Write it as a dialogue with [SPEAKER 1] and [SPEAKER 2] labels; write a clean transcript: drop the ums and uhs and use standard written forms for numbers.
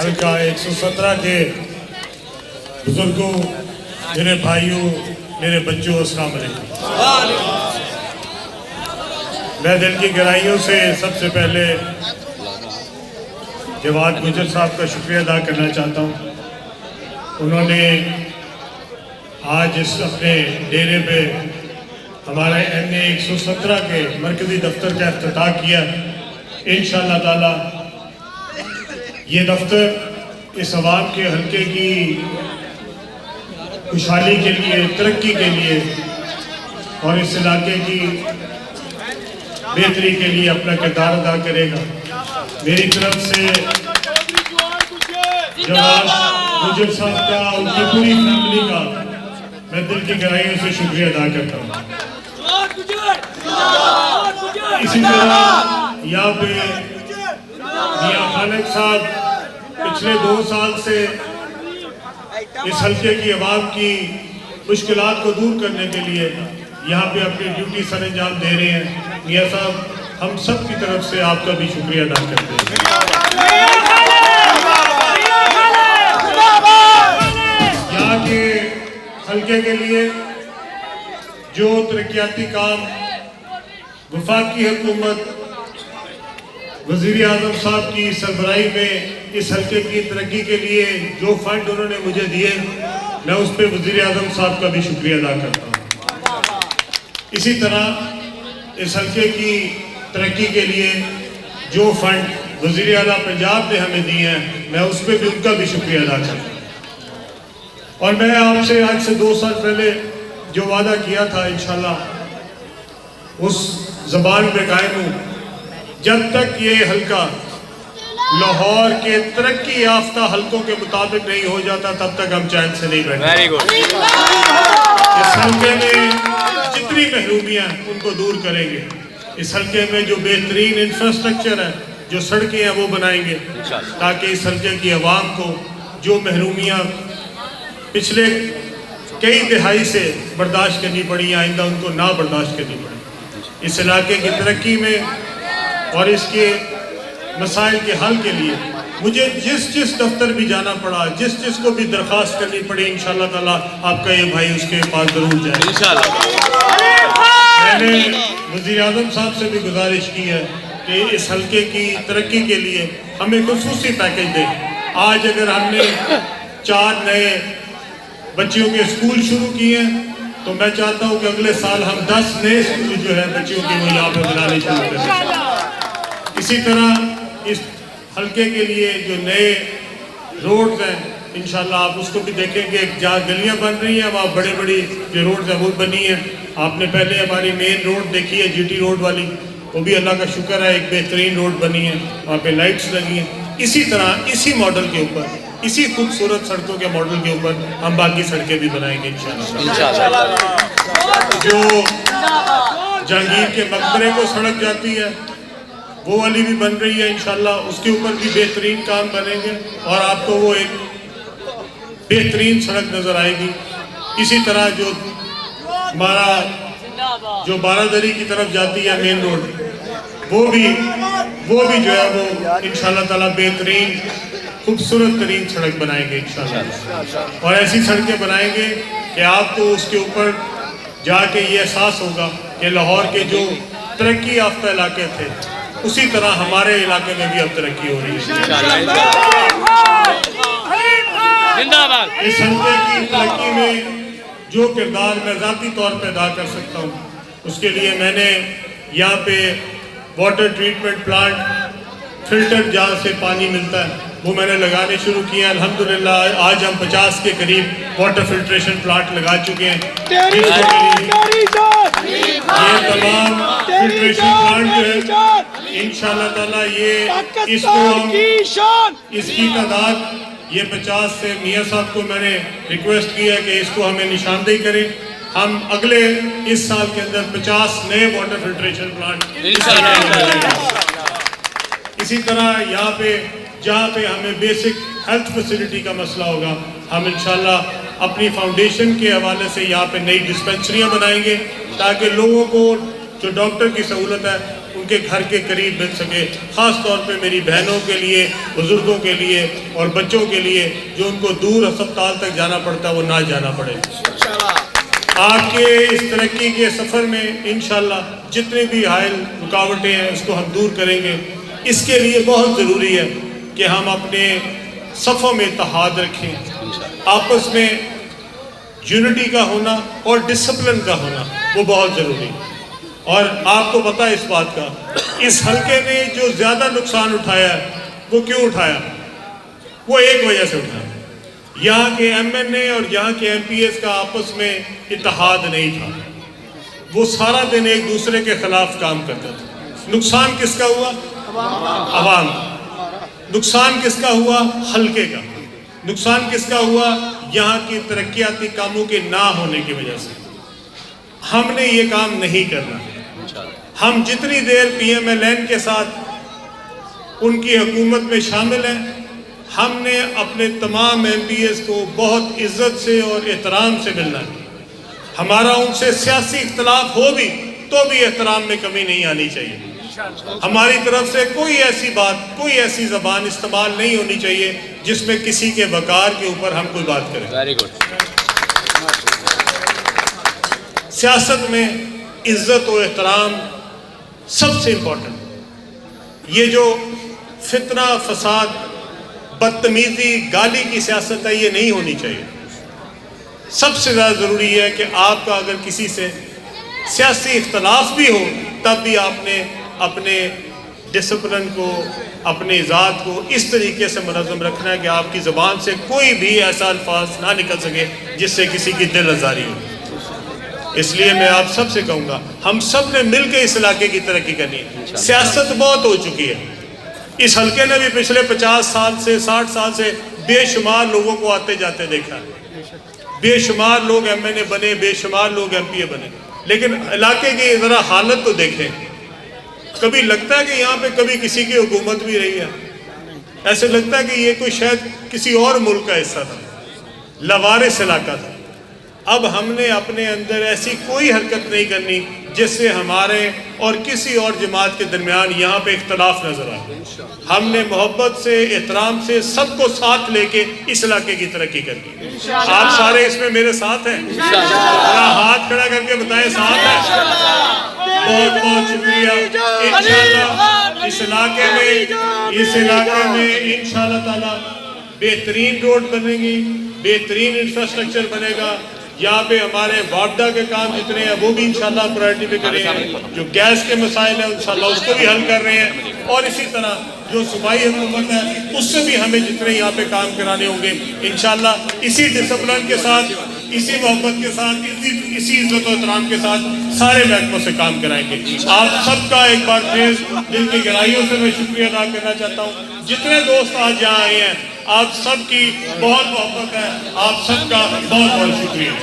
[SPEAKER 1] हल्का 117 के बुजुर्गों, मेरे भाइयों, मेरे बच्चों, अस्सलाम वालेकुम। मैं दिल की गहराइयों से सबसे पहले जवाद गुजर साहब का शुक्रिया अदा करना चाहता हूँ। उन्होंने आज इस अपने डेरे पे हमारे NA 117 के मरकज़ी दफ्तर का इफ्तिताह किया। इंशाअल्लाह ताला ये दफ्तर इस आवाम के हल्के की खुशहाली के लिए, तरक्की के लिए और इस इलाके की बेहतरी के लिए अपना किरदार अदा करेगा। मेरी तरफ से जवाद गुजर साहब का, उनकी पूरी फैमिली का मैं दिल की गहराइयों से शुक्रिया अदा करता हूँ। इसी तरह यहाँ पे मियां खालिद साहब पिछले 2 साल से इस हल्के की आवाम की मुश्किलात को दूर करने के लिए यहाँ पे अपनी ड्यूटी सर अंजाम दे रहे हैं। मियां साहब, हम सब की तरफ से आपका भी शुक्रिया अदा करते हैं। यहाँ के हल्के के लिए जो तरक्याती काम वफाकी हुकूमत वज़ीर आज़म साहब की सरबराही में इस हल्के की तरक्की के लिए जो फंड उन्होंने मुझे दिए, मैं उस पर वज़ीर आज़म साहब का भी शुक्रिया अदा करता हूँ। इसी तरह इस हल्के की तरक्की के लिए जो फंड वज़ीर आला पंजाब ने हमें दिए हैं, मैं उस पर भी उनका भी शुक्रिया अदा करता हूँ। और मैं आपसे आज से 2 साल पहले जो वादा किया था, इंशाल्लाह उस ज़बान पे कायम हूँ। जब तक ये हल्का लाहौर के तरक्की याफ्ता हल्कों के मुताबिक नहीं हो जाता, तब तक हम चैन से नहीं बैठे। Very good. इस हल्के में जितनी महरूमियाँ उनको दूर करेंगे। इस हल्के में जो बेहतरीन इंफ्रास्ट्रक्चर है, जो सड़कें हैं, वो बनाएंगे ताकि इस हल्के की आवाम को जो महरूमियाँ पिछले कई दिहाई से बर्दाश्त करनी पड़ी, आइंदा उनको ना बर्दाश्त करनी पड़ी। इस इलाके की तरक्की में और इसके मसाइल के हल के लिए मुझे जिस दफ्तर भी जाना पड़ा, जिस को भी दरख्वास्त करनी पड़ी, इंशाअल्लाह ताला आपका ये भाई उसके पास जरूर जाए इंशाअल्लाह। मैंने वज़ीर आज़म साहब से भी गुजारिश की है कि इस हल्के की तरक्की के लिए हमें खुसूसी पैकेज दें। आज अगर हमने 4 नए बच्चियों के स्कूल शुरू किए हैं, तो मैं चाहता हूँ कि अगले साल हम 10 नए स्कूल जो है बच्चियों के वो यहाँ पे बनाने शुरू करें। इसी तरह इस हल्के के लिए जो नए रोड्स हैं, इंशाल्लाह आप उसको भी देखेंगे। जहाँ गलियाँ बन रही हैं, वहाँ बड़ी जो रोड्स हैं वो बनी हैं। आपने पहले हमारी मेन रोड देखी है, GT रोड वाली, वो भी अल्लाह का शुक्र है एक बेहतरीन रोड बनी है, वहाँ पे लाइट्स लगी हैं। इसी तरह इसी मॉडल के ऊपर, इसी खूबसूरत सड़कों के मॉडल के ऊपर हम बाकी सड़कें भी बनाएंगे इंशाअल्लाह। जो जहांगीर के मकबरे को सड़क जाती है, वो वाली भी बन रही है इंशाअल्लाह। उसके ऊपर भी बेहतरीन काम बनेंगे और आपको वो एक बेहतरीन सड़क नज़र आएगी। इसी तरह जो हमारा जो बारादरी की तरफ जाती है मेन रोड, वो भी जो है वो इंशाअल्लाह ताला बेहतरीन खूबसूरत तरीन सड़क बनाएंगे इंशाअल्लाह। और ऐसी सड़कें बनाएंगे कि आपको उसके ऊपर जाके ये एहसास होगा कि लाहौर के जो तरक्की याफ्ता इलाके थे, उसी तरह हमारे इलाके में भी अब तरक्की हो रही है। इस हल्के की तरक्की में जो किरदार मैं ज़ाती तौर पर अदा कर सकता हूँ, उसके लिए मैंने यहाँ पे वाटर ट्रीटमेंट प्लांट, फिल्टर जहाँ से पानी मिलता है, वो मैंने लगाने शुरू किए हैं। अल्हम्दुलिल्लाह आज हम 50 के करीब वाटर फिल्ट्रेशन प्लांट लगा चुके हैं। ये तमाम फिल्ट्रेशन प्लांट जो है इंशाअल्लाह ताला ये इसकी तादाद ये 50 से मियां साहब को मैंने रिक्वेस्ट की है कि इसको हमें निशानदेही करें। हम अगले इस साल के अंदर 50 नए वाटर फिल्ट्रेशन प्लांट इसी तरह यहाँ पे जहाँ पे हमें बेसिक हेल्थ फैसिलिटी का मसला होगा, हम इंशाल्लाह अपनी फाउंडेशन के हवाले से यहाँ पे नई डिस्पेंसरियाँ बनाएंगे ताकि लोगों को जो डॉक्टर की सहूलत है ان کے گھر کے قریب مل سکے، خاص طور پہ میری بہنوں کے لیے، بزرگوں کے لیے اور بچوں کے لیے جو ان کو دور ہسپتال تک جانا پڑتا ہے وہ نہ جانا پڑے۔ آپ کے اس ترقی کے سفر میں انشاءاللہ جتنے بھی حائل رکاوٹیں ہیں اس کو ہم دور کریں گے۔ اس کے لیے بہت ضروری ہے کہ ہم اپنے صفوں میں اتحاد رکھیں، آپس میں یونٹی کا ہونا اور ڈسپلن کا ہونا وہ بہت ضروری ہے۔ اور آپ کو پتہ ہے اس بات کا، اس حلقے نے جو زیادہ نقصان اٹھایا ہے وہ کیوں اٹھایا؟ وہ ایک وجہ سے اٹھایا، یہاں کے ایم این اے اور یہاں کے ایم پی ایس کا آپس میں اتحاد نہیں تھا، وہ سارا دن ایک دوسرے کے خلاف کام کرتا تھا۔ نقصان کس کا ہوا؟ عوام کا۔ نقصان کس کا ہوا؟ حلقے کا۔ نقصان کس کا ہوا؟ یہاں کی ترقیاتی کاموں کے نہ ہونے کی وجہ سے۔ ہم نے یہ کام نہیں کرنا۔ ہم جتنی دیر پی ایم ایل این کے ساتھ ان کی حکومت میں شامل ہیں، ہم نے اپنے تمام ایم پی ایس کو بہت عزت سے اور احترام سے ملنا ہے۔ ہمارا ان سے سیاسی اختلاف ہو بھی تو بھی احترام میں کمی نہیں آنی چاہیے۔ ہماری طرف سے کوئی ایسی بات، کوئی ایسی زبان استعمال نہیں ہونی چاہیے جس میں کسی کے وقار کے اوپر ہم کوئی بات کریں۔ Very good. سیاست میں عزت و احترام سب سے امپورٹنٹ۔ یہ جو فتنہ، فساد، بدتمیزی، گالی کی سیاست ہے یہ نہیں ہونی چاہیے۔ سب سے زیادہ ضروری ہے کہ آپ کا اگر کسی سے سیاسی اختلاف بھی ہو تب بھی آپ نے اپنے ڈسپلن کو، اپنی ذات کو اس طریقے سے منظم رکھنا ہے کہ آپ کی زبان سے کوئی بھی ایسا الفاظ نہ نکل سکے جس سے کسی کی دل آزاری ہو۔ اس لیے میں آپ سب سے کہوں گا ہم سب نے مل کے اس علاقے کی ترقی کرنی ہے۔ سیاست بہت ہو چکی ہے، اس حلقے نے بھی پچھلے 50 سال سے 60 سال سے بے شمار لوگوں کو آتے جاتے دیکھا ہے، بے شمار لوگ ایم این اے بنے، بے شمار لوگ ایم پی اے بنے، لیکن علاقے کی ذرا حالت تو دیکھیں۔ کبھی لگتا ہے کہ یہاں پہ کبھی کسی کی حکومت بھی رہی ہے، ایسے لگتا ہے کہ یہ کوئی شاید کسی اور ملک کا حصہ تھا، لوارث علاقہ تھا۔ اب ہم نے اپنے اندر ایسی کوئی حرکت نہیں کرنی جس سے ہمارے اور کسی اور جماعت کے درمیان یہاں پہ اختلاف نظر آئے۔ ہم نے محبت سے، احترام سے سب کو ساتھ لے کے اس علاقے کی ترقی کرنی۔ آپ سارے اس میں میرے ساتھ ہیں؟ ذرا ہاتھ کھڑا کر کے بتائیں ساتھ ہیں؟ بہت بہت شکریہ۔ انشاءاللہ اس علاقے میں انشاءاللہ تعالی بہترین روڈ بنے گی، بہترین انفراسٹرکچر بنے گا۔ یہاں پہ ہمارے وابڈا کے کام جتنے ہیں وہ بھی انشاءاللہ پرائرٹی پہ کریں گے، جو گیس کے مسائل ہیں انشاءاللہ اس کو بھی حل کر رہے ہیں، اور اسی طرح جو صوبائی حکومت ہے اس سے بھی ہمیں جتنے یہاں پہ کام کرانے ہوں گے انشاءاللہ اسی ڈسپلن کے ساتھ، اسی محبت کے ساتھ، اسی عزت و احترام کے ساتھ سارے محکموں سے کام کرائیں گے۔ آپ سب کا ایک بار پھر دل کی گہرائیوں سے میں شکریہ ادا کرنا چاہتا ہوں۔ جتنے دوست آج یہاں آئے ہیں آپ سب کی بہت محبت ہے، آپ سب کا بہت بہت شکریہ۔